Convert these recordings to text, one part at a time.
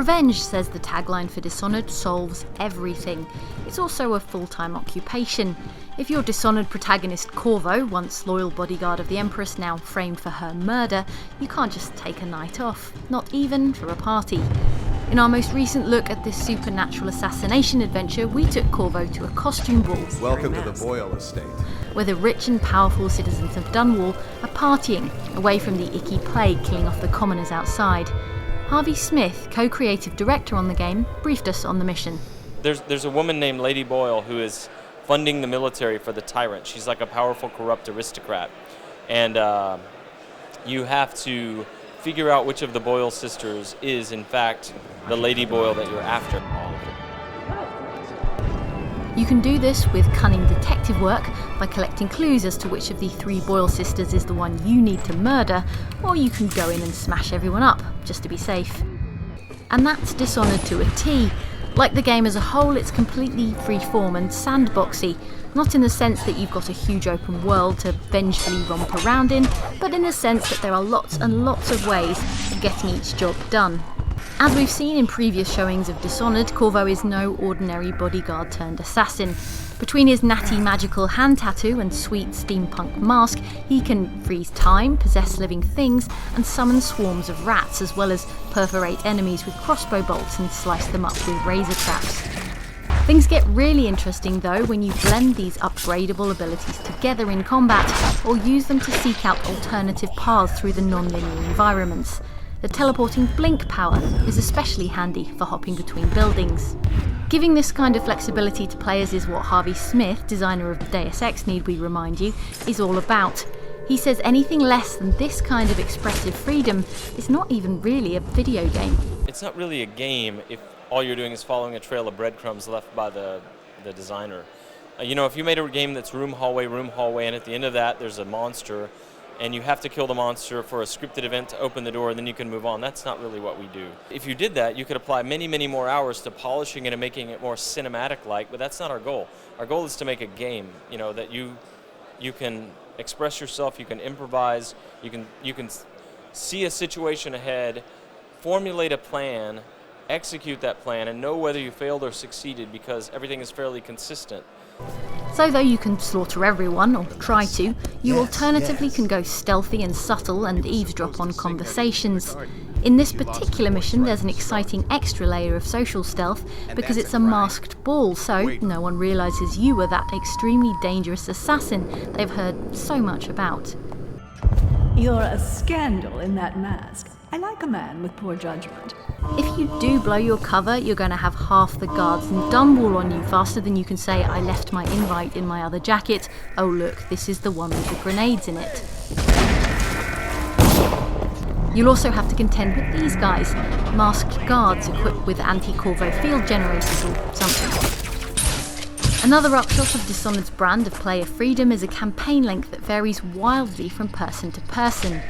Revenge, says the tagline for Dishonored, solves everything. It's also a full-time occupation. If you're Dishonored protagonist Corvo, once loyal bodyguard of the Empress, now framed for her murder, you can't just take a night off, not even for a party. In our most recent look at this supernatural assassination adventure, we took Corvo to a costume ball. Welcome to the Boyle estate. Where the rich and powerful citizens of Dunwall are partying, away from the icky plague killing off the commoners outside. Harvey Smith, co-creative director on the game, briefed us on the mission. There's a woman named Lady Boyle who is funding the military for the tyrant. She's like a powerful, corrupt aristocrat. And you have to figure out which of the Boyle sisters is, in fact, the Lady Boyle that you're after. You can do this with cunning detective work by collecting clues as to which of the 3 Boyle sisters is the one you need to murder, or you can go in and smash everyone up, just to be safe. And that's Dishonored to a T. Like the game as a whole, it's completely freeform and sandboxy, not in the sense that you've got a huge open world to vengefully romp around in, but in the sense that there are lots and lots of ways of getting each job done. As we've seen in previous showings of Dishonored, Corvo is no ordinary bodyguard turned assassin. Between his natty magical hand tattoo and sweet steampunk mask, he can freeze time, possess living things, and summon swarms of rats, as well as perforate enemies with crossbow bolts and slice them up with razor traps. Things get really interesting though when you blend these upgradable abilities together in combat, or use them to seek out alternative paths through the non-linear environments. The teleporting blink power is especially handy for hopping between buildings. Giving this kind of flexibility to players is what Harvey Smith, designer of Deus Ex, need we remind you, is all about. He says anything less than this kind of expressive freedom is not even really a video game. It's not really a game if all you're doing is following a trail of breadcrumbs left by the designer. If you made a game that's room, hallway, and at the end of that there's a monster, and you have to kill the monster for a scripted event to open the door, and then you can move on. That's not really what we do. If you did that, you could apply many, many more hours to polishing it and making it more cinematic-like, but that's not our goal. Our goal is to make a game, that you can express yourself, you can improvise, you can see a situation ahead, formulate a plan, execute that plan, and know whether you failed or succeeded because everything is fairly consistent. So though you can slaughter everyone, or try to, you alternatively can go stealthy and subtle and eavesdrop on conversations. In this particular mission there's an exciting extra layer of social stealth because it's a masked ball, so no one realises you were that extremely dangerous assassin they've heard so much about. You're a scandal in that mask. I like a man with poor judgment. If you do blow your cover, you're going to have half the guards in Dunwall on you faster than you can say, I left my invite in my other jacket. Oh look, this is the one with the grenades in it. You'll also have to contend with these guys, masked guards equipped with anti-Corvo field generators or something. Another upshot of Dishonored's brand of player freedom is a campaign length that varies wildly from person to person.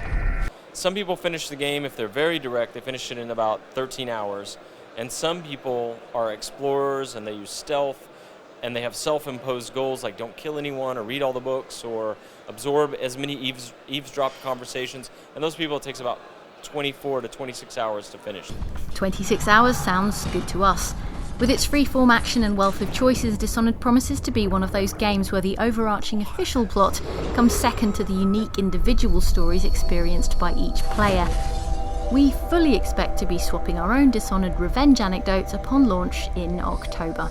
Some people finish the game, if they're very direct, they finish it in about 13 hours. And some people are explorers and they use stealth and they have self-imposed goals like don't kill anyone or read all the books or absorb as many eavesdrop conversations. And those people, it takes about 24 to 26 hours to finish. 26 hours sounds good to us. With its freeform action and wealth of choices, Dishonored promises to be one of those games where the overarching official plot comes second to the unique individual stories experienced by each player. We fully expect to be swapping our own Dishonored revenge anecdotes upon launch in October.